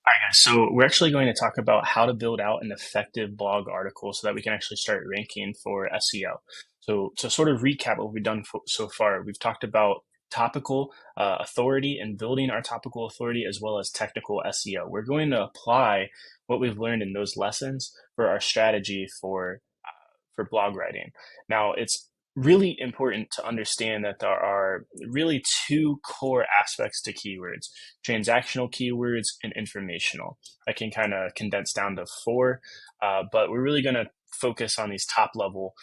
Hi guys, so we're actually going to talk about how to build out an effective blog article so that we can actually start ranking for SEO. So to sort of recap what we've done so far, we've talked about topical authority and building our topical authority as well as technical SEO. We're going to apply what we've learned in those lessons for our strategy for blog writing. Now, it's really important to understand that there are really two core aspects to keywords: transactional keywords and informational. I can kind of condense down to four, but we're really going to focus on these top level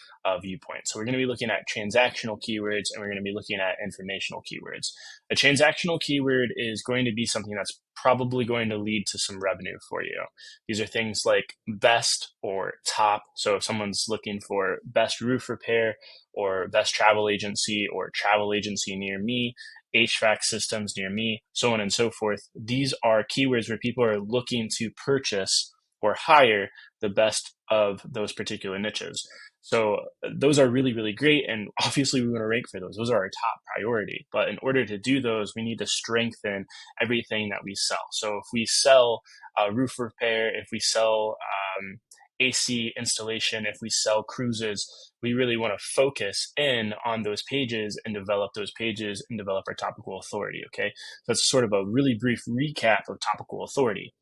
viewpoints. So we're going to be looking at transactional keywords and we're going to be looking at informational keywords. A transactional keyword is going to be something that's probably going to lead to some revenue for you. These are things like best or top. So if someone's looking for best roof repair or best travel agency or travel agency near me, HVAC systems near me, so on and so forth, these are keywords where people are looking to purchase or hire the best of those particular niches. So those are really, really great. And obviously we want to rank for those. Those are our top priority. But in order to do those, we need to strengthen everything that we sell. So if we sell roof repair, if we sell AC installation, if we sell cruises, we really want to focus in on those pages and develop those pages and develop our topical authority. Okay. So that's sort of a really brief recap of topical authority.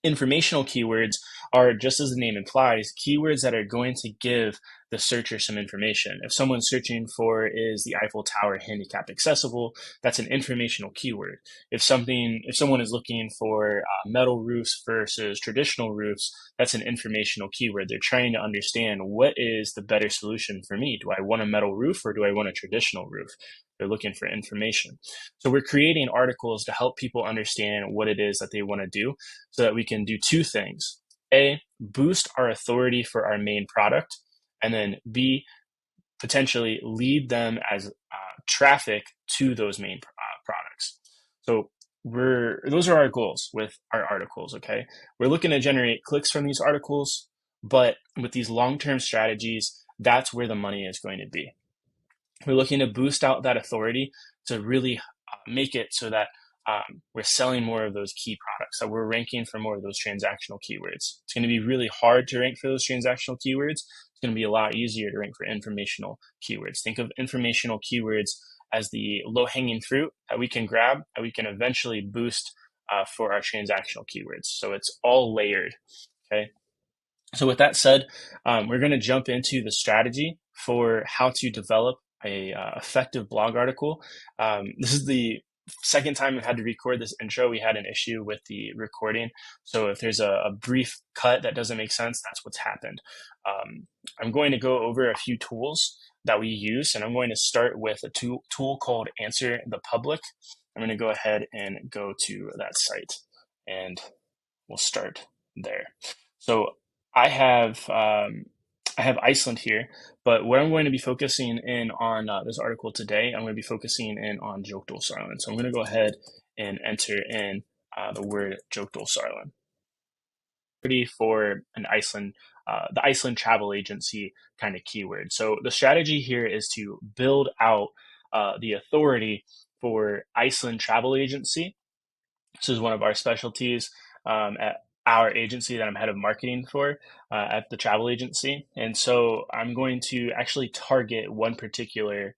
Informational keywords are, just as the name implies, keywords that are going to give the searcher some information. If someone's searching for is the Eiffel Tower handicap accessible, that's an informational keyword. If someone is looking for metal roofs versus traditional roofs, that's an informational keyword. They're trying to understand what is the better solution for me. Do I want a metal roof or do I want a traditional roof? They're looking for information. So we're creating articles to help people understand what it is that they want to do so that we can do two things. A, boost our authority for our main product, and then B, potentially lead them as traffic to those main products. So those are our goals with our articles, okay? We're looking to generate clicks from these articles, but with these long-term strategies, that's where the money is going to be. We're looking to boost out that authority to really make it so that we're selling more of those key products, that we're ranking for more of those transactional keywords. It's going to be really hard to rank for those transactional keywords. It's going to be a lot easier to rank for informational keywords. Think of informational keywords as the low-hanging fruit that we can grab, that we can eventually boost for our transactional keywords. So it's all layered, okay? So with that said, we're going to jump into the strategy for how to develop a effective blog article. This is the second time I've had to record this intro. We had an issue with the recording. So if there's a brief cut that doesn't make sense, that's what's happened. I'm going to go over a few tools that we use, and I'm going to start with a tool called Answer the Public. I'm going to go ahead and go to that site and we'll start there. So I have Iceland here, but what I'm going to be focusing in on this article today, I'm going to be focusing in on Jókdalsárlón. So I'm going to go ahead and enter in the word Jókdalsárlón for an Iceland, the Iceland travel agency kind of keyword. So the strategy here is to build out the authority for Iceland travel agency. This is one of our specialties at our agency that I'm head of marketing for at the travel agency. And so I'm going to actually target one particular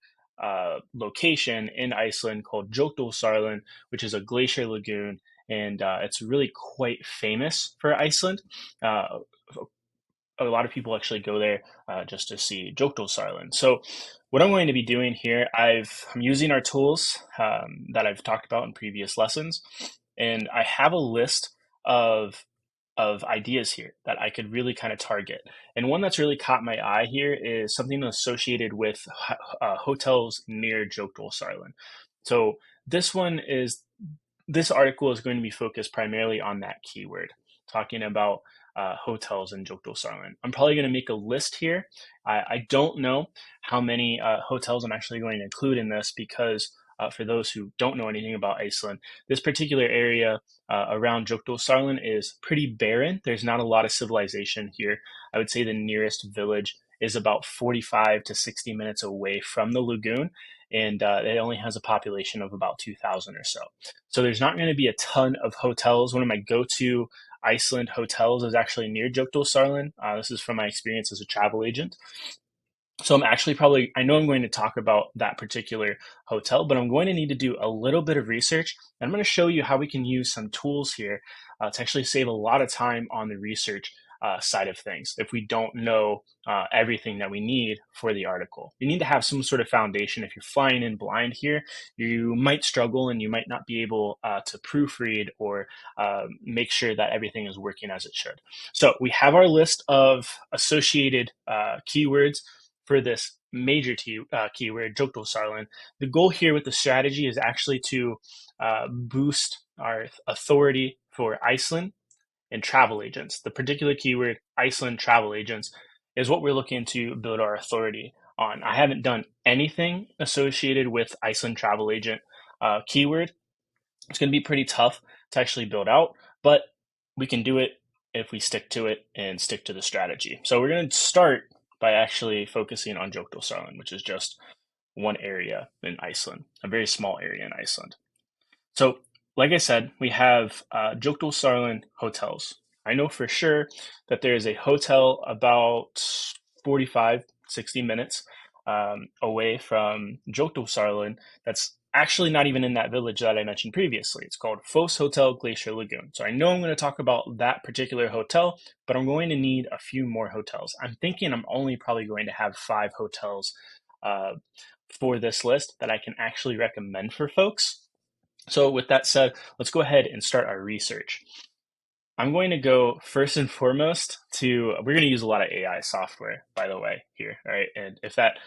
location in Iceland called Jókdalsárlón, which is a glacier lagoon. And it's really quite famous for Iceland. A lot of people actually go there just to see Jókdalsárlón. So what I'm going to be doing here, I'm using our tools that I've talked about in previous lessons. And I have a list of ideas here that I could really kind of target. And one that's really caught my eye here is something associated with hotels near Jókdalsárlón. So this article is going to be focused primarily on that keyword, talking about hotels in Jókdalsárlón. I'm probably going to make a list here. I don't know how many hotels I'm actually going to include in this because for those who don't know anything about Iceland, this particular area around Jókdalsárlón is pretty barren. There's not a lot of civilization here. I would say the nearest village is about 45 to 60 minutes away from the lagoon. and it only has a population of about 2,000 or so. So there's not going to be a ton of hotels. One of my go-to Iceland hotels is actually near Jökulsárlón. This is from my experience as a travel agent. So I'm actually probably, I know I'm going to talk about that particular hotel, but I'm going to need to do a little bit of research. And I'm going to show you how we can use some tools here to actually save a lot of time on the research side of things if we don't know everything that we need for the article. You need to have some sort of foundation. If you're flying in blind here, you might struggle and you might not be able to proofread or make sure that everything is working as it should. So we have our list of associated keywords for this major keyword, Jökulsárlón. The goal here with the strategy is actually to boost our authority for Iceland and travel agents. The particular keyword, Iceland travel agents, is what we're looking to build our authority on. I haven't done anything associated with Iceland travel agent keyword. It's going to be pretty tough to actually build out, but we can do it if we stick to it and stick to the strategy. So we're going to start by actually focusing on Jökulsárlón, which is just one area in Iceland, a very small area in Iceland. So, like I said, we have Jökulsárlón hotels. I know for sure that there is a hotel about 45, 60 minutes away from Jökulsárlón that's actually not even in that village that I mentioned previously. It's called Foss Hotel Glacier Lagoon. So I know I'm going to talk about that particular hotel, but I'm going to need a few more hotels. I'm thinking I'm only probably going to have 5 hotels for this list that I can actually recommend for folks. So with that said, let's go ahead and start our research. I'm going to go first and foremost to, we're going to use a lot of AI software, by the way, here, right? And if that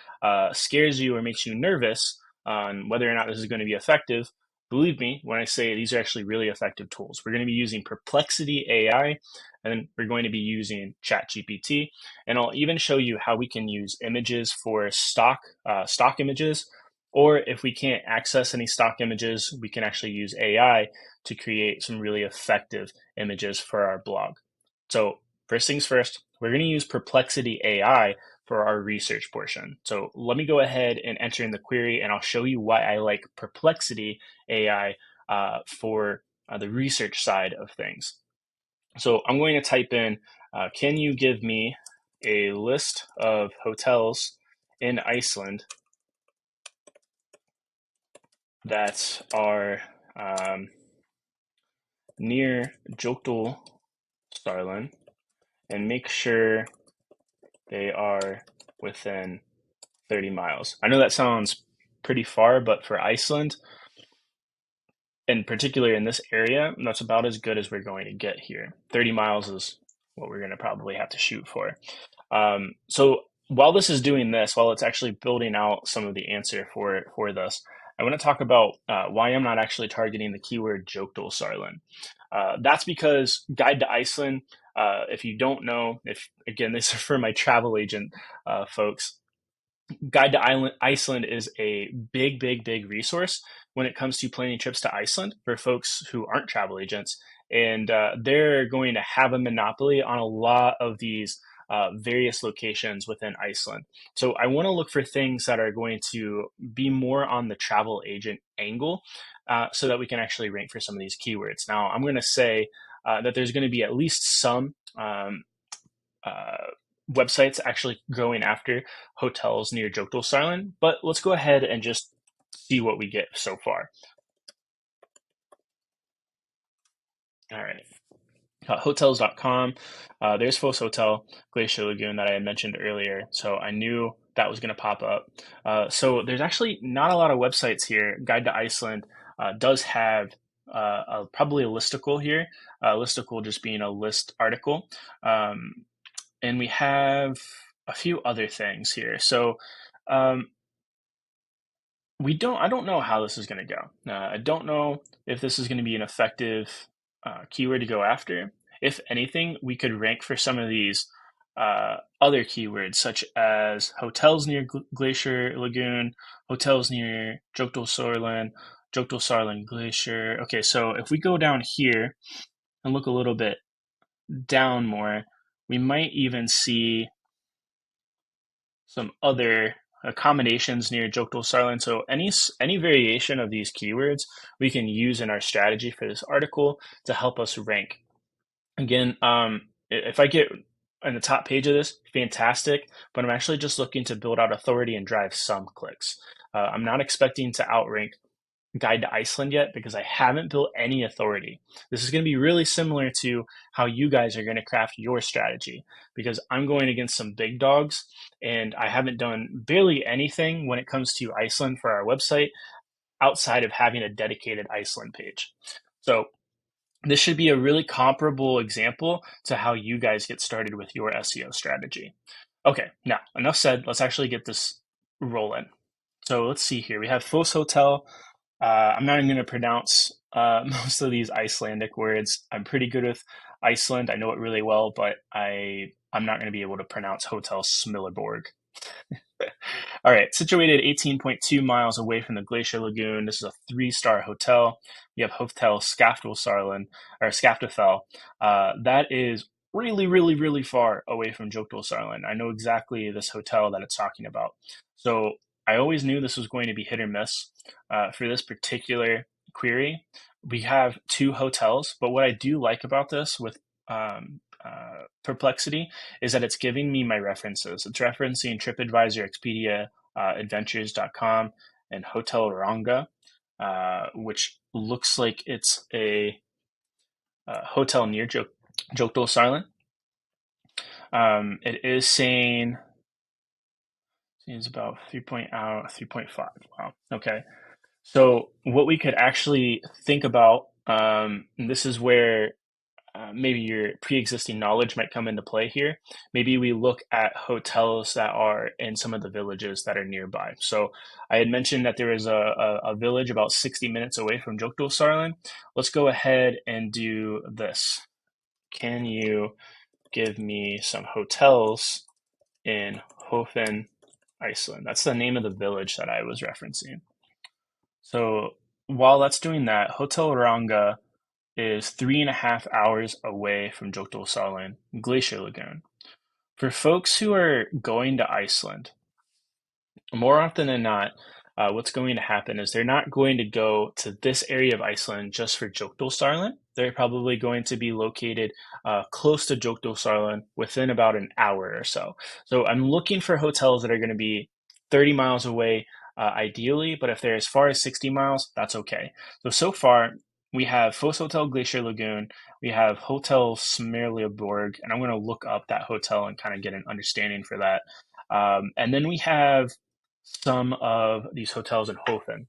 scares you or makes you nervous on whether or not this is going to be effective, believe me when I say these are actually really effective tools. We're going to be using Perplexity AI, and then we're going to be using ChatGPT, and I'll even show you how we can use images for stock images, or if we can't access any stock images, we can actually use AI to create some really effective images for our blog. So first things first, we're going to use Perplexity AI for our research portion. So let me go ahead and enter in the query, and I'll show you why I like Perplexity AI for the research side of things. So I'm going to type in, can you give me a list of hotels in Iceland that are near Jökulsárlón, and make sure they are within 30 miles. I know that sounds pretty far, but for Iceland, in particular in this area, that's about as good as we're going to get here. 30 miles is what we're going to probably have to shoot for. So while this is doing this, while it's actually building out some of the answer for this, I want to talk about why I'm not actually targeting the keyword Jökulsárlón. That's because Guide to Iceland, if you don't know, if again, this is for my travel agent folks, Guide to Iceland is a big resource when it comes to planning trips to Iceland for folks who aren't travel agents. And they're going to have a monopoly on a lot of these various locations within Iceland. So I want to look for things that are going to be more on the travel agent angle so that we can actually rank for some of these keywords. Now, I'm going to say that there's going to be at least some websites actually going after hotels near Jökulsárlón, but let's go ahead and just see what we get so far. All right. Hotels.com. There's Foss Hotel Glacier Lagoon that I had mentioned earlier, so I knew that was going to pop up. So there's actually not a lot of websites here. Guide to Iceland does have probably a listicle here, listicle just being a list article. And we have a few other things here. So I don't know how this is going to go. I don't know if this is going to be an effective keyword to go after. If anything, we could rank for some of these other keywords, such as hotels near Glacier Lagoon, hotels near Jökulsárlón, Jökulsárlón Glacier. Okay, so if we go down here and look a little bit down more, we might even see some other accommodations near Jokdal Sarlin. So any variation of these keywords we can use in our strategy for this article to help us rank. Again, if I get on the top page of this, fantastic, but I'm actually just looking to build out authority and drive some clicks. I'm not expecting to outrank Guide to Iceland yet because I haven't built any authority. This is going to be really similar to how you guys are going to craft your strategy because I'm going against some big dogs and I haven't done barely anything when it comes to Iceland for our website outside of having a dedicated Iceland page. So this should be a really comparable example to how you guys get started with your SEO strategy. Okay, now enough said, let's actually get this rolling. So let's see here. We have Fos Hotel. I'm not even going to pronounce most of these Icelandic words. I'm pretty good with Iceland. I know it really well, but I'm not going to be able to pronounce Hotel Smilborg. All right, situated 18.2 miles away from the Glacier Lagoon. This is a 3-star hotel. You have Hotel Skaftafell or Skaftafell. That is really, really, really far away from Jokdal Sarlin. I know exactly this hotel that it's talking about. So I always knew this was going to be hit or miss. For this particular query, we have 2 hotels, but what I do like about this with Perplexity is that it's giving me my references. It's referencing TripAdvisor, Expedia, Adventures.com, and Hotel Ranga, which looks like it's a hotel near Jokdal Sarlin. It is saying it's about 3.5. Wow. Okay. So what we could actually think about, this is where maybe your pre-existing knowledge might come into play here. Maybe we look at hotels that are in some of the villages that are nearby. So I had mentioned that there is a village about 60 minutes away from Jokdal Sarlin. Let's go ahead and do this. Can you give me some hotels in Hofen, Iceland? That's the name of the village that I was referencing. So while that's doing that, Hotel Ranga is 3.5 hours away from Jokdal Sarlin Glacier Lagoon. For folks who are going to Iceland, more often than not, what's going to happen is they're not going to go to this area of Iceland just for Jokdal Sarlin. They're probably going to be located close to Jokdal Sarlin within about an hour or so. So I'm looking for hotels that are going to be 30 miles away, ideally, but if they're as far as 60 miles, that's okay. So far, we have Fos Hotel Glacier Lagoon, we have Hotel Smerleborg, and I'm going to look up that hotel and kind of get an understanding for that. And then we have some of these hotels in Hofen.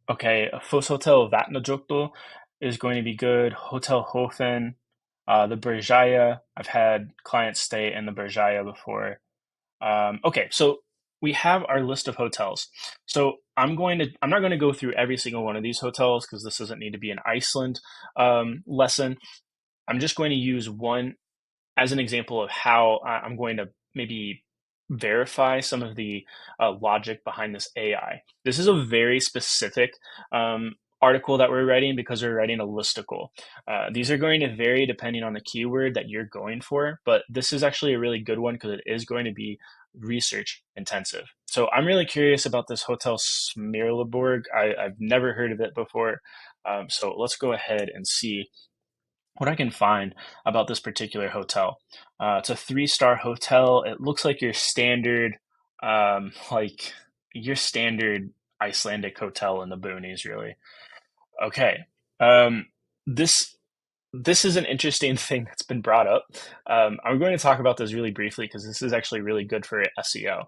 Okay, Fos Hotel Vatnajökull is going to be good. Hotel Hofen, the Berjaya. I've had clients stay in the Berjaya before. Okay, so we have our list of hotels. So I'm not going to go through every single one of these hotels because this doesn't need to be an Iceland lesson. I'm just going to use one as an example of how I'm going to maybe verify some of the logic behind this AI. This is a very specific article that we're writing because we're writing a listicle. These are going to vary depending on the keyword that you're going for, but this is actually a really good one because it is going to be research intensive. So I'm really curious about this Hotel Smerleborg. I've never heard of it before. So let's go ahead and see what I can find about this particular hotel. It's a 3-star hotel. It looks like your standard Icelandic hotel in the boonies, really. Okay. Um, this this is an interesting thing that's been brought up. I'm going to talk about this really briefly because this is actually really good for SEO.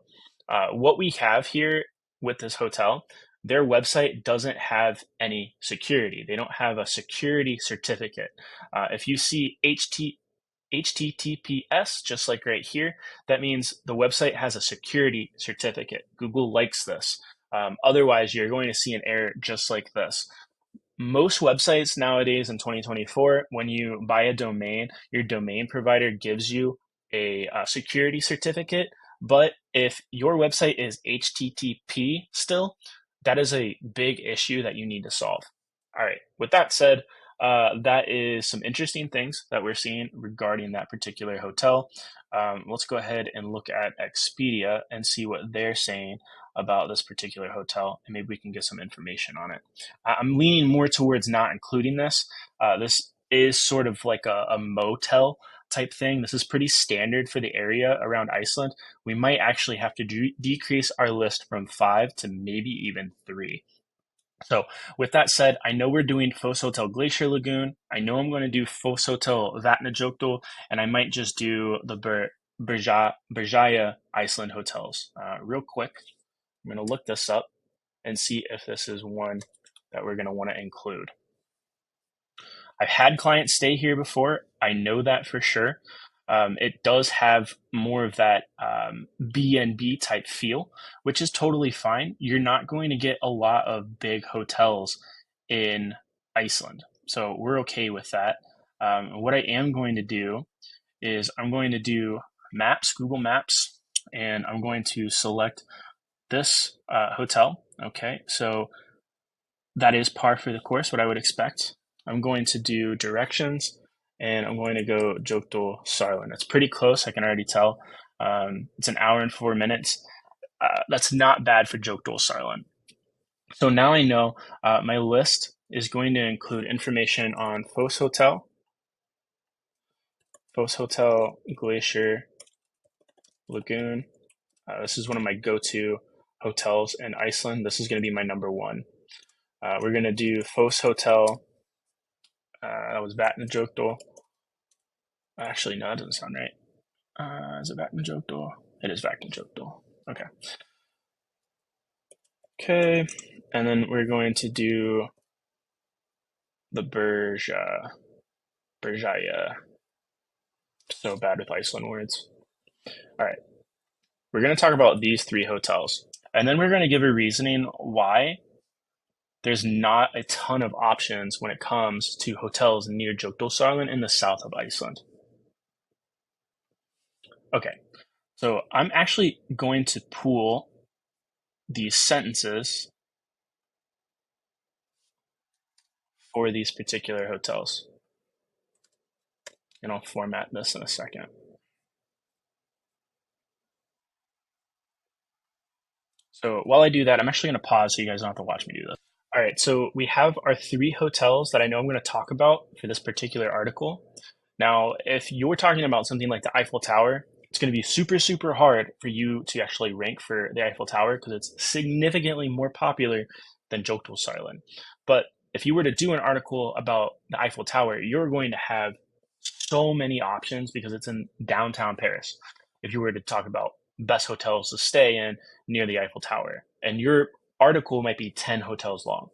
What we have here with this hotel, their website doesn't have any security. They don't have a security certificate. If you see HTTPS, just like right here, that means the website has a security certificate. Google likes this. Otherwise, you're going to see an error just like this. Most websites nowadays in 2024, when you buy a domain, your domain provider gives you a security certificate. But if your website is HTTP still, that is a big issue that you need to solve. All right, with that said, that is some interesting things that we're seeing regarding that particular hotel. Let's go ahead and look at Expedia and see what they're saying about this particular hotel, and maybe we can get some information on it. I'm leaning more towards not including this. This is sort of like a motel type thing. This is pretty standard for the area around Iceland. We might actually have to decrease our list from 5 to maybe even 3. So with that said, I know we're doing Fos Hotel Glacier Lagoon. I know I'm going to do Fos Hotel Vatnajökull, and I might just do the Berjaya Iceland hotels. Real quick, I'm going to look this up and see if this is one that we're going to want to include. I've had clients stay here before. I know that for sure. It does have more of that B&B type feel, which is totally fine. You're not going to get a lot of big hotels in Iceland, so we're okay with that. What I am going to do is I'm going to do Maps, Google Maps, and I'm going to select this hotel. Okay, so that is par for the course, what I would expect. I'm going to do directions, and I'm going to go Jokdal Sarlin. It's pretty close, I can already tell. It's an hour and 4 minutes. That's not bad for Jokdal Sarlin. So now I know my list is going to include information on Fos Hotel, Glacier Lagoon. This is one of my go-to hotels in Iceland. This is going to be my number one. We're going to do Fos Hotel. That was Vatnajökull. Actually, no, that doesn't sound right. Is it Vatnajökull? It is Vatnajökull. Okay. Okay, and then we're going to do the Berjaya. So bad with Iceland words. All right, we're going to talk about these 3 hotels, and then we're going to give a reasoning why there's not a ton of options when it comes to hotels near Jokdalsárlón in the south of Iceland. Okay, so I'm actually going to pool these sentences for these particular hotels. And I'll format this in a second. So while I do that, I'm actually going to pause so you guys don't have to watch me do this. All right, so we have our 3 hotels that I know I'm going to talk about for this particular article. Now, if you're talking about something like the Eiffel Tower, it's going to be super, super hard for you to actually rank for the Eiffel Tower because it's significantly more popular than Jokdalsárlón. But if you were to do an article about the Eiffel Tower, you're going to have so many options because it's in downtown Paris. If you were to talk about best hotels to stay in near the Eiffel Tower, and your article might be 10 hotels long.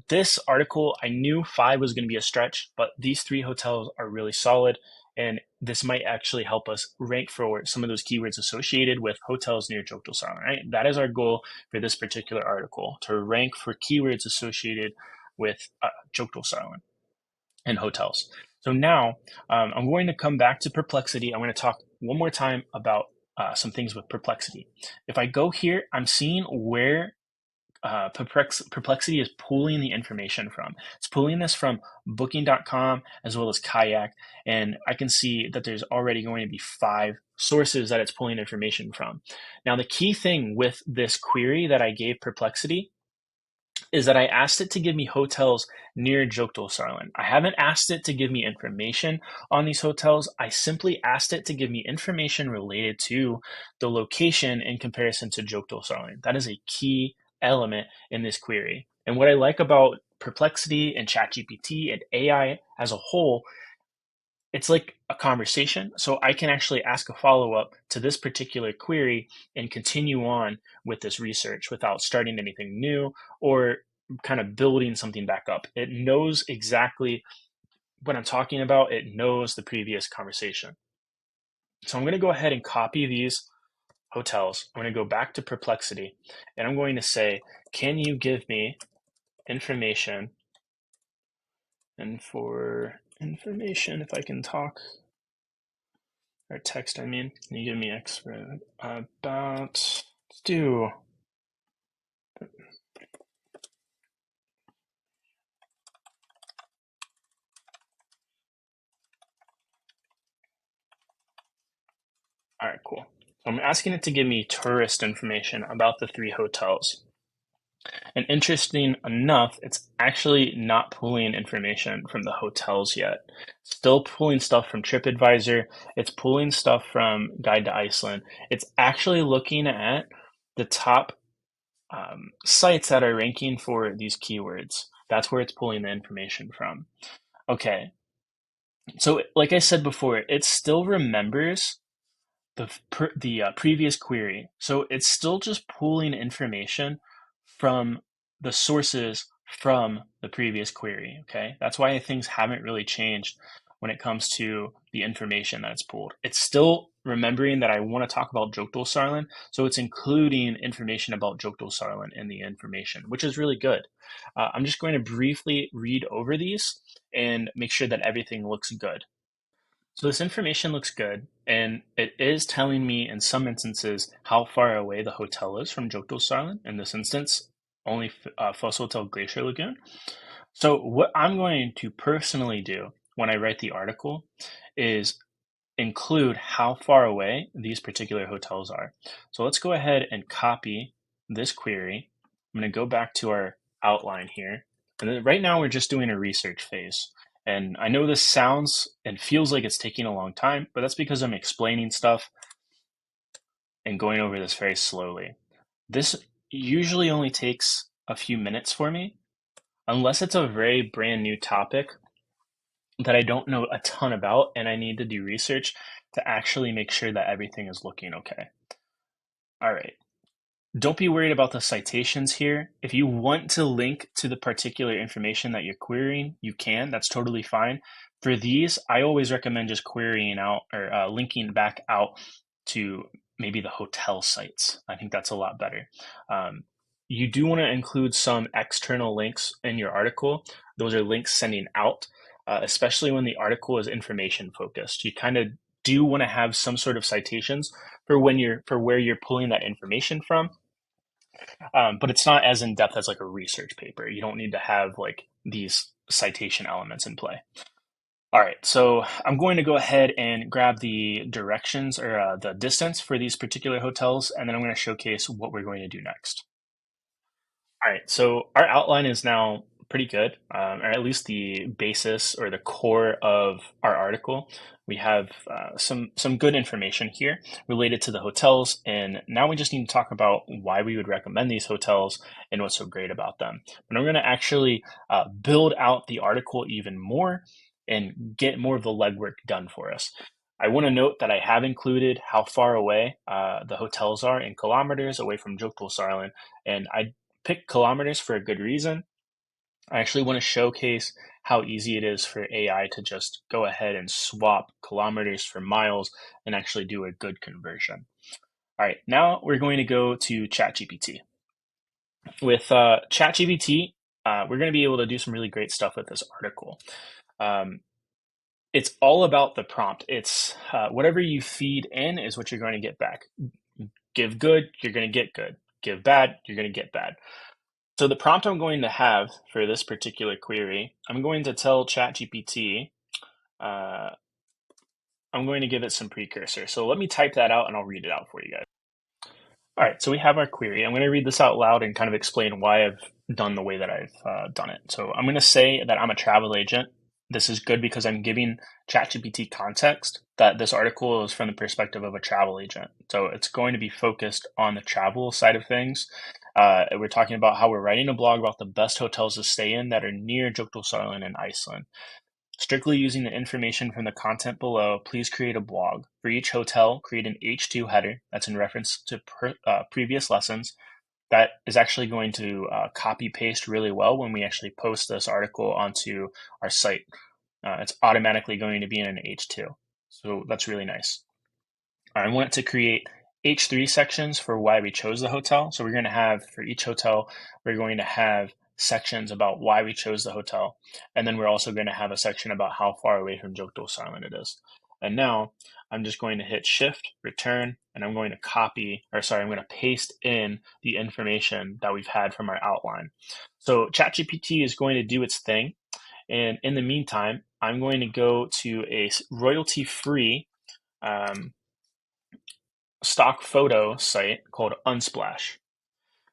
This article, I knew 5 was going to be a stretch, but these 3 hotels are really solid, and this might actually help us rank for some of those keywords associated with hotels near Jokdalsárlón, right? That is our goal for this particular article, to rank for keywords associated with Jokdalsárlón and hotels. So now I'm going to come back to Perplexity. I'm going to talk one more time about some things with Perplexity. If I go here, I'm seeing where Perplexity is pulling the information from. It's pulling this from booking.com as well as Kayak, and I can see that there's already going to be 5 sources that it's pulling information from. Now, the key thing with this query that I gave Perplexity is that I asked it to give me hotels near Jokdalsárlón. I haven't asked it to give me information on these hotels. I simply asked it to give me information related to the location in comparison to Jokdalsárlón. That is a key element in this query. And what I like about Perplexity and ChatGPT and AI as a whole, it's like a conversation. So I can actually ask a follow-up to this particular query and continue on with this research without starting anything new or kind of building something back up. It knows exactly what I'm talking about. It knows the previous conversation. So I'm going to go ahead and copy these hotels. I'm going to go back to Perplexity and I'm going to say, can you give me information? And for information, if I can talk or text, I mean, can you give me expert about, let's do, cool. So I'm asking it to give me tourist information about the 3 hotels. And interesting enough, it's actually not pulling information from the hotels yet. Still pulling stuff from TripAdvisor. It's pulling stuff from Guide to Iceland. It's actually looking at the top sites that are ranking for these keywords. That's where it's pulling the information from. Okay, so like I said before, it still remembers the previous query. So it's still just pulling information from the sources from the previous query. Okay, that's why things haven't really changed when it comes to the information that it's pulled. It's still remembering that I want to talk about Jokdalsarlen, so it's including information about Jokdalsarlen in the information, which is really good. I'm just going to briefly read over these and make sure that everything looks good. So this information looks good, and it is telling me in some instances how far away the hotel is from Jokdalsarlen. In this instance, only Foss Hotel Glacier Lagoon. So what I'm going to personally do when I write the article is include how far away these particular hotels are. So let's go ahead and copy this query. I'm going to go back to our outline here. And then right now we're just doing a research phase. And I know this sounds and feels like it's taking a long time, but that's because I'm explaining stuff and going over this very slowly. This usually only takes a few minutes for me, unless it's a very brand new topic that I don't know a ton about and I need to do research to actually make sure that everything is looking okay. All right. Don't be worried about the citations here. If you want to link to the particular information that you're querying, you can. That's totally fine. For these, I always recommend just querying out or linking back out to maybe the hotel sites. I think that's a lot better. You do want to include some external links in your article. Those are links sending out, especially when the article is information focused. You kind of do want to have some sort of citations for where you're pulling that information from, but it's not as in depth as like a research paper. You don't need to have like these citation elements in play. All right, so I'm going to go ahead and grab the directions or the distance for these particular hotels, and then I'm going to showcase what we're going to do next. All right, so our outline is now pretty good, or at least the basis or the core of our article. We have some good information here related to the hotels, and now we just need to talk about why we would recommend these hotels and what's so great about them. And I'm going to actually build out the article even more and get more of the legwork done for us. I want to note that I have included how far away the hotels are in kilometers away from Jokdalsarlen, and I pick kilometers for a good reason. I actually want to showcase how easy it is for AI to just go ahead and swap kilometers for miles and actually do a good conversion. All right, now we're going to go to ChatGPT. With ChatGPT, we're going to be able to do some really great stuff with this article. It's all about the prompt. It's whatever you feed in is what you're going to get back. Give good, you're going to get good. Give bad, you're going to get bad. So the prompt I'm going to have for this particular query, I'm going to tell ChatGPT, I'm going to give it some precursor. So let me type that out and I'll read it out for you guys. All right, so we have our query. I'm going to read this out loud and kind of explain why I've done the way that I've done it. So I'm going to say that I'm a travel agent. This is good because I'm giving ChatGPT context that this article is from the perspective of a travel agent. So it's going to be focused on the travel side of things. We're talking about how we're writing a blog about the best hotels to stay in that are near Jokdalsarlen in Iceland. Strictly using the information from the content below, please create a blog. For each hotel, create an H2 header that's in reference to previous lessons. That is actually going to copy paste really well when we actually post this article onto our site. It's automatically going to be in an H2. So that's really nice. I want to create H3 sections for why we chose the hotel. So we're going to have, for each hotel, we're going to have sections about why we chose the hotel. And then we're also going to have a section about how far away from Jokdalsarlen it is. And now I'm just going to hit Shift, Return, and I'm going to I'm going to paste in the information that we've had from our outline. So ChatGPT is going to do its thing. And in the meantime, I'm going to go to a royalty-free stock photo site called Unsplash.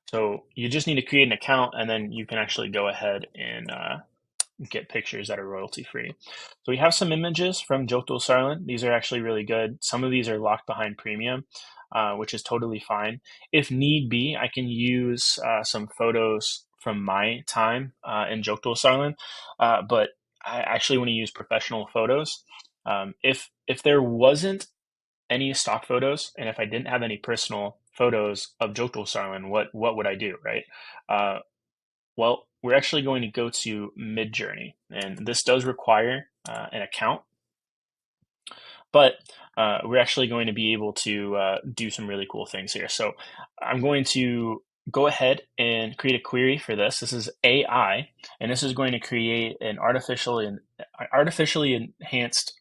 So you just need to create an account, and then you can actually go ahead and get pictures that are royalty free. So we have some images from Jokdal Sarlin. These are actually really good. Some of these are locked behind premium, which is totally fine. If need be, I can use some photos from my time in Jokdal Sarlin, but I actually want to use professional photos. If there wasn't any stock photos, and if I didn't have any personal photos of Jokdal Sarlin, what would I do, right? Well, we're actually going to go to Midjourney, and this does require an account, but we're actually going to be able to do some really cool things here. So I'm going to go ahead and create a query for this. This is AI, and this is going to create an artificially enhanced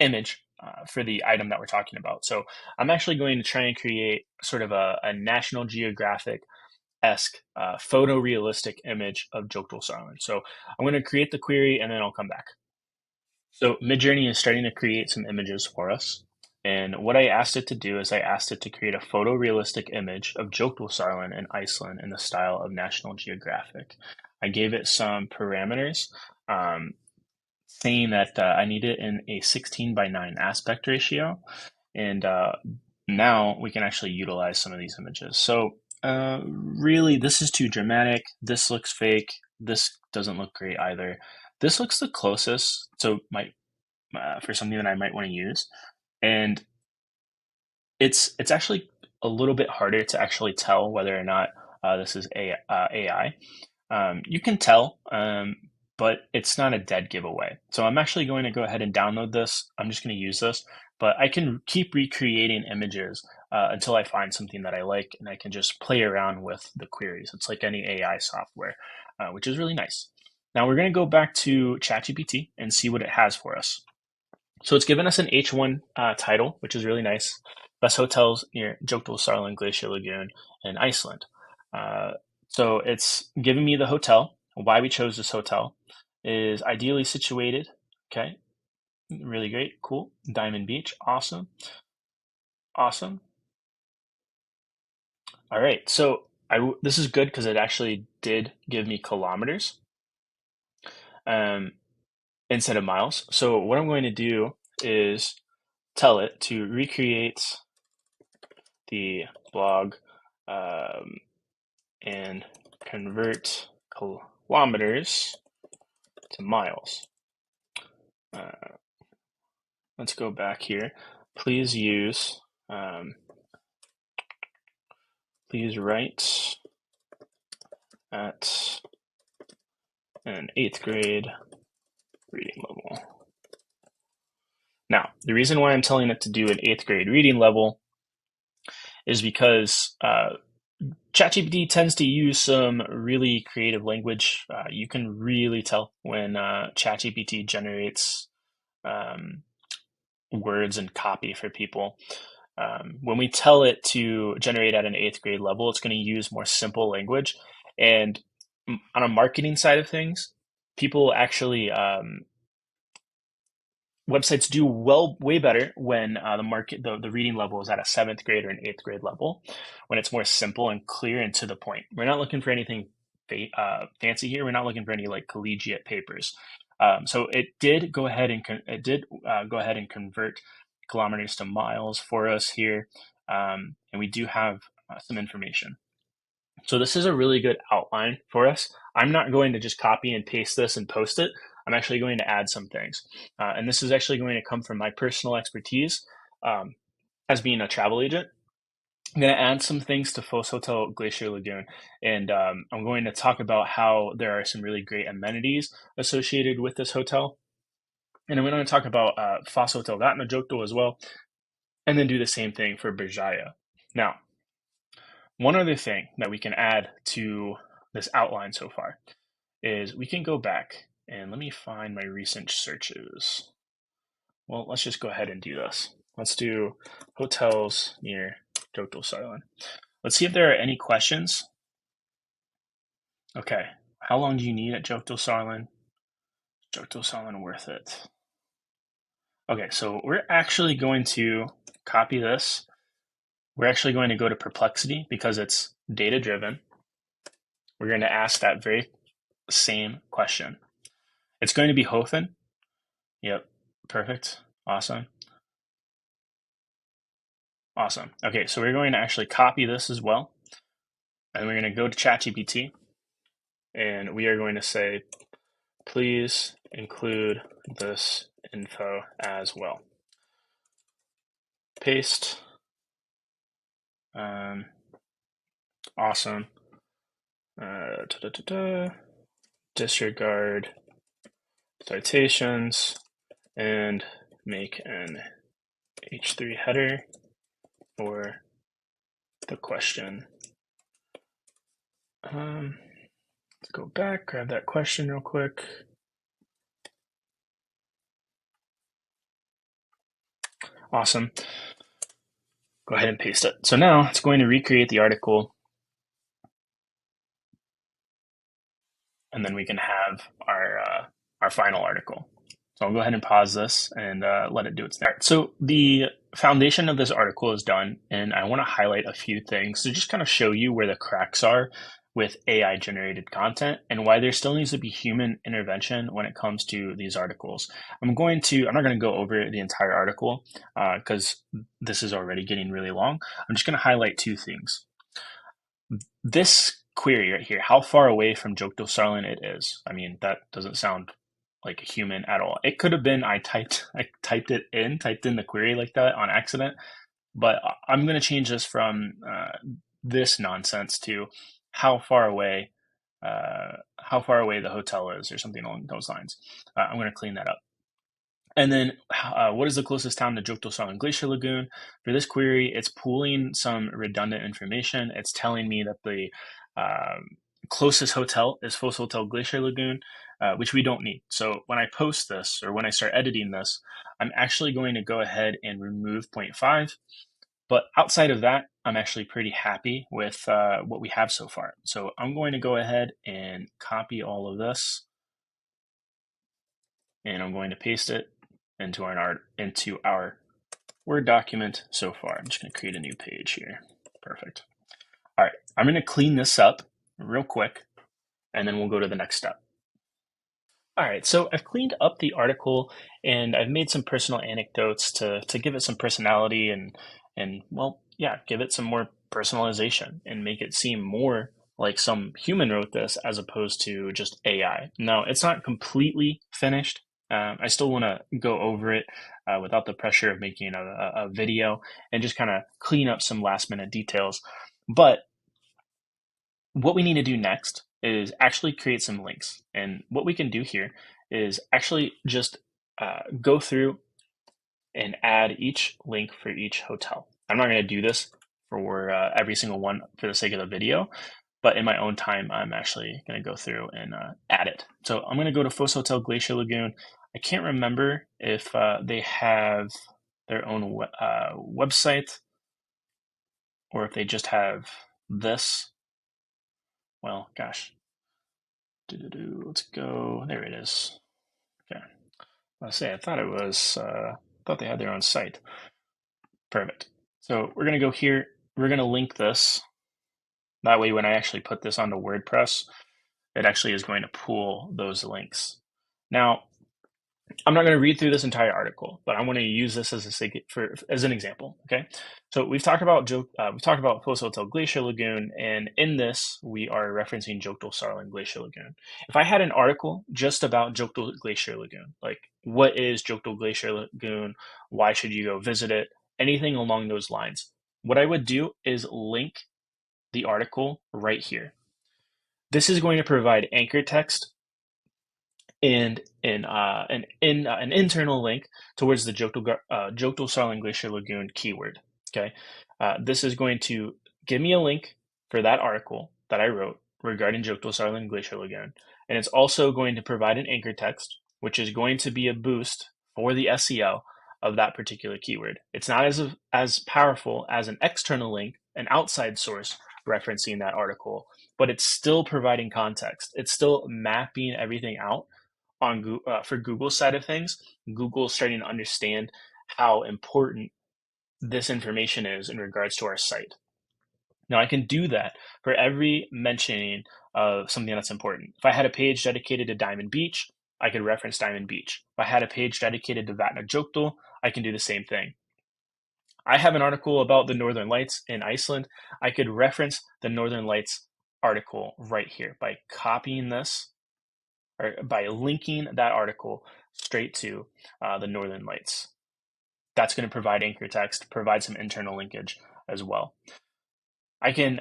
image for the item that we're talking about. So I'm actually going to try and create sort of a National Geographic esque photorealistic image of Jokdal Sarlin. So I'm going to create the query and then I'll come back. So Midjourney is starting to create some images for us. And what I asked it to do is I asked it to create a photorealistic image of Jokdal Sarlin in Iceland in the style of National Geographic. I gave it some parameters saying that I need it in a 16:9 aspect ratio. And now we can actually utilize some of these images. So really, this is too dramatic. This looks fake. This doesn't look great either. This looks the closest, so for something that I might want to use, and it's actually a little bit harder to actually tell whether or not this is AI. You can tell, but it's not a dead giveaway. So I'm actually going to go ahead and download this. I'm just going to use this, but I can keep recreating images until I find something that I like, and I can just play around with the queries. It's like any AI software, which is really nice. Now we're going to go back to ChatGPT and see what it has for us. So it's given us an H1 title, which is really nice. Best hotels near Jokdal Sarlin Glacier Lagoon in Iceland. So it's giving me the hotel. Why we chose this hotel is ideally situated. Okay, really great, cool. Diamond Beach, awesome, awesome. All right, so this is good because it actually did give me kilometers um, instead of miles. So what I'm going to do is tell it to recreate the blog um, and convert kilometers to miles. Let's go back here. Please use, please write at an 8th grade reading level. Now, the reason why I'm telling it to do an 8th grade reading level is because ChatGPT tends to use some really creative language. You can really tell when ChatGPT generates words and copy for people. When we tell it to generate at an 8th grade level, it's going to use more simple language. And on a marketing side of things, people actually websites do way better when the reading level is at a 7th grade or an 8th grade level, when it's more simple and clear and to the point. We're not looking for anything fancy here. We're not looking for any like collegiate papers. So it did go ahead and convert kilometers to miles for us here, and we do have some information. So this is a really good outline for us. I'm not going to just copy and paste this and post it. I'm actually going to add some things. And this is actually going to come from my personal expertise as being a travel agent. I'm going to add some things to Foss Hotel Glacier Lagoon. And I'm going to talk about how there are some really great amenities associated with this hotel. And I'm going to talk about Foss Hotel Vatnajökull as well. And then do the same thing for Berjaya. Now, one other thing that we can add to this outline so far is we can go back and let me find my recent searches. Well, let's just go ahead and do this. Let's do hotels near Jokdal Sarlin. Let's see if there are any questions. Okay, how long do you need at Jokdal Sarlin? Jokdal Sarlin worth it. Okay, so we're actually going to copy this we're actually going to go to perplexity because it's data driven. We're going to ask that very same question. It's going to be Hofen. Yep. Perfect. Awesome. Awesome. Okay, so we're going to actually copy this as well. And we're going to go to ChatGPT and we are going to say, please include this info as well. Paste. Awesome. Disregard citations and make an H3 header for the question. Let's go back, grab that question real quick. Awesome. Go ahead and paste it. So now it's going to recreate the article, and then we can have our final article. So I'll go ahead and pause this and let it do its thing. So the foundation of this article is done, and I want to highlight a few things to just kind of show you where the cracks are with AI generated content and why there still needs to be human intervention when it comes to these articles. I'm not going to go over the entire article because this is already getting really long. I'm just going to highlight two things. This query right here, how far away from Jokdosarlin it is. I mean, that doesn't sound like a human at all. It could have been I typed in the query like that on accident, but I'm going to change this from this nonsense to how far away the hotel is, or something along those lines. I'm going to clean that up. And then what is the closest town to Jokdosarlin Glacier Lagoon? For this query, it's pulling some redundant information. It's telling me that the closest hotel is Foss Hotel Glacier Lagoon, which we don't need. So when I post this, or when I start editing this, I'm actually going to go ahead and remove 0.5. But outside of that, I'm actually pretty happy with what we have so far. So I'm going to go ahead and copy all of this, and I'm going to paste it into our Word document so far. I'm just going to create a new page here. Perfect. All right, I'm going to clean this up real quick, and then we'll go to the next step. All right, so I've cleaned up the article and I've made some personal anecdotes to give it some personality and well, yeah, give it some more personalization and make it seem more like some human wrote this as opposed to just AI. Now, it's not completely finished. I still want to go over it without the pressure of making a video and just kind of clean up some last minute details. But what we need to do next is actually create some links. And what we can do here is actually just go through and add each link for each hotel. I'm not going to do this for every single one for the sake of the video, but in my own time, I'm actually going to go through and add it. So I'm going to go to Foss Hotel Glacier Lagoon. I can't remember if they have their own website or if they just have this. Well, gosh. Let's go. There it is. Okay. I thought it was, thought they had their own site. Perfect. So we're going to go here. We're going to link this. That way, when I actually put this onto WordPress, it actually is going to pull those links. Now, I'm not going to read through this entire article, but I want to use this as an example. Okay, so we've talked about Foss Hotel Glacier Lagoon, and in this we are referencing Jokdosarlin Glacier Lagoon. If I had an article just about Jokdal Glacier Lagoon, like what is Jokdal Glacier Lagoon, why should you go visit it, anything along those lines, what I would do is link the article right here. This is going to provide anchor text and an internal link towards the Jokdosarlin Glacier Lagoon keyword. Okay, this is going to give me a link for that article that I wrote regarding Jokdosarlin Glacier Lagoon, and it's also going to provide an anchor text, which is going to be a boost for the SEO of that particular keyword. It's not as powerful as an external link, an outside source referencing that article, but it's still providing context. It's still mapping everything out on for Google's side of things. Google's starting to understand how important this information is in regards to our site. Now I can do that for every mentioning of something that's important. If I had a page dedicated to Diamond Beach, I could reference Diamond Beach. If I had a page dedicated to Vatnajökull, I can do the same thing. I have an article about the Northern Lights in Iceland. I could reference the Northern Lights article right here by copying this or by linking that article straight to the Northern Lights. That's going to provide anchor text, provide some internal linkage as well. I can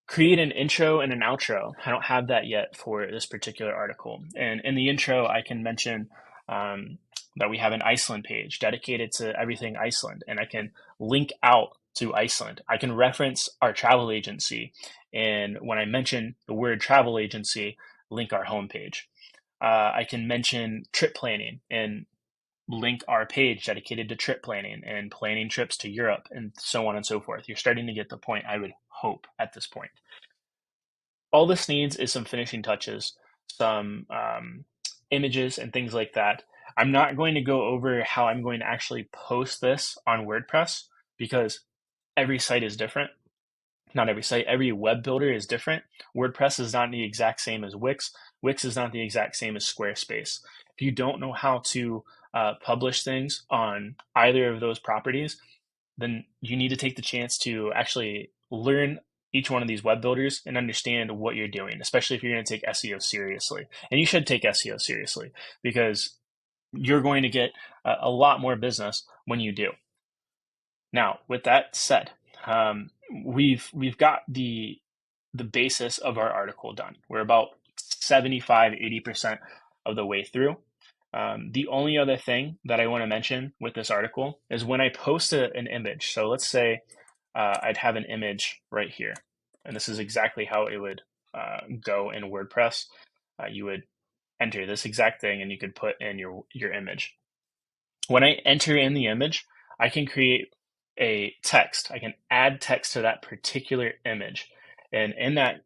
create an intro and an outro. I don't have that yet for this particular article. And in the intro, I can mention that we have an Iceland page dedicated to everything Iceland, and I can link out to Iceland. I can reference our travel agency, and when I mention the word travel agency, link our homepage. I can mention trip planning and link our page dedicated to trip planning and planning trips to Europe and so on and so forth. You're starting to get the point, I would hope, at this point. All this needs is some finishing touches, some images and things like that. I'm not going to go over how I'm going to actually post this on WordPress because every site is different. Not every site, every web builder is different. WordPress is not the exact same as Wix. Wix is not the exact same as Squarespace. If you don't know how to publish things on either of those properties, then you need to take the chance to actually learn each one of these web builders and understand what you're doing, especially if you're going to take SEO seriously. And you should take SEO seriously because you're going to get a lot more business when you do. Now, with that said, we've got the basis of our article done. We're about 75-80% of the way through. The only other thing that I want to mention with this article is when I post an image. So let's say I'd have an image right here, and this is exactly how it would go in WordPress. You would enter this exact thing, and you could put in your image. When I enter in the image, I can create a text. I can add text to that particular image, and in that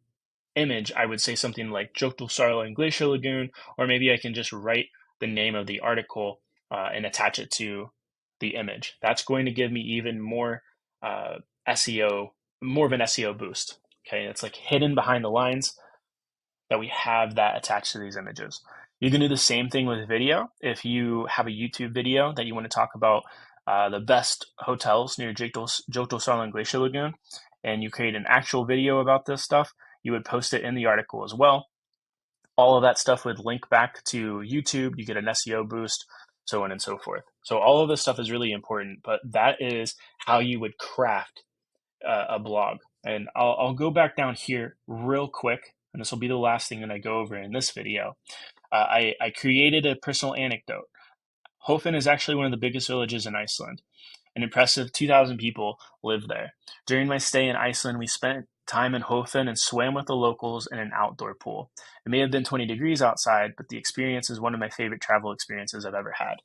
image, I would say something like Jökulsárlón Glacier Lagoon, or maybe I can just write the name of the article and attach it to the image. That's going to give me even more SEO, more of an SEO boost. Okay, it's like hidden behind the lines that we have that attached to these images. You can do the same thing with video. If you have a YouTube video that you want to talk about the best hotels near Jökulsárlón Glacier Lagoon, and you create an actual video about this stuff, you would post it in the article as well. All of that stuff would link back to YouTube. You get an SEO boost, so on and so forth. So all of this stuff is really important, but that is how you would craft a blog. And I'll go back down here real quick, and this will be the last thing that I go over in this video. I created a personal anecdote. Hofen is actually one of the biggest villages in Iceland. An impressive 2,000 people live there. During my stay in Iceland, we spent time in Hofen and swam with the locals in an outdoor pool. It may have been 20 degrees outside, but the experience is one of my favorite travel experiences I've ever had.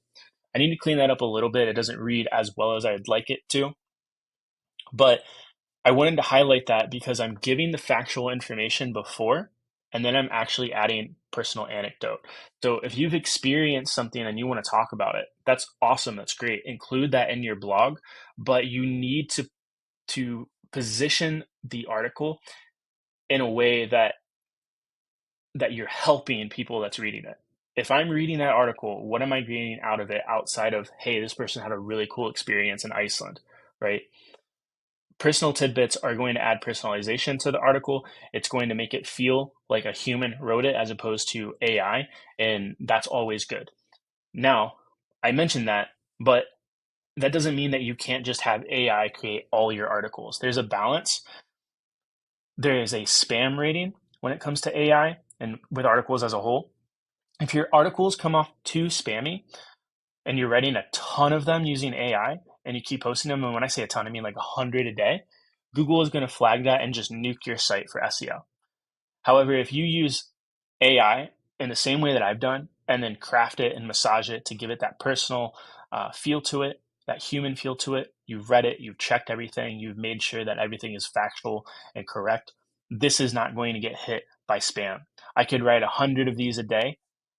I need to clean that up a little bit. It doesn't read as well as I'd like it to, but I wanted to highlight that because I'm giving the factual information before, and then I'm actually adding personal anecdote. So if you've experienced something and you want to talk about it, that's awesome. That's great. Include that in your blog, but you need to position the article in a way that you're helping people that's reading it. If I'm reading that article, what am I getting out of it outside of, hey, this person had a really cool experience in Iceland, right? Personal tidbits are going to add personalization to the article. It's going to make it feel like a human wrote it as opposed to AI, and that's always good. Now, I mentioned that, but that doesn't mean that you can't just have AI create all your articles. There's a balance. There is a spam rating when it comes to AI and with articles as a whole. If your articles come off too spammy and you're writing a ton of them using AI and you keep posting them, and when I say a ton, I mean like 100 a day, Google is going to flag that and just nuke your site for SEO. However, if you use AI in the same way that I've done and then craft it and massage it to give it that personal feel to it, that human feel to it, you've read it, you've checked everything, you've made sure that everything is factual and correct, this is not going to get hit by spam. I could write 100 of these a day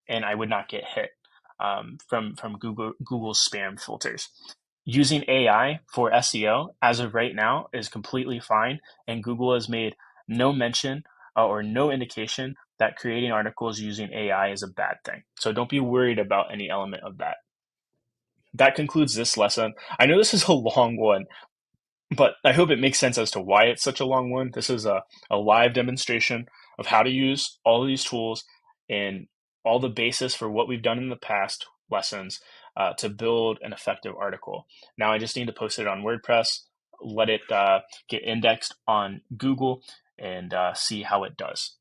and I would not get hit from Google's spam filters. Using AI for SEO as of right now is completely fine, and Google has made no mention or no indication that creating articles using AI is a bad thing. So don't be worried about any element of that. That concludes this lesson. I know this is a long one, but I hope it makes sense as to why it's such a long one. This is a live demonstration of how to use all of these tools and all the basis for what we've done in the past lessons to build an effective article. Now I just need to post it on WordPress, let it get indexed on Google, and see how it does.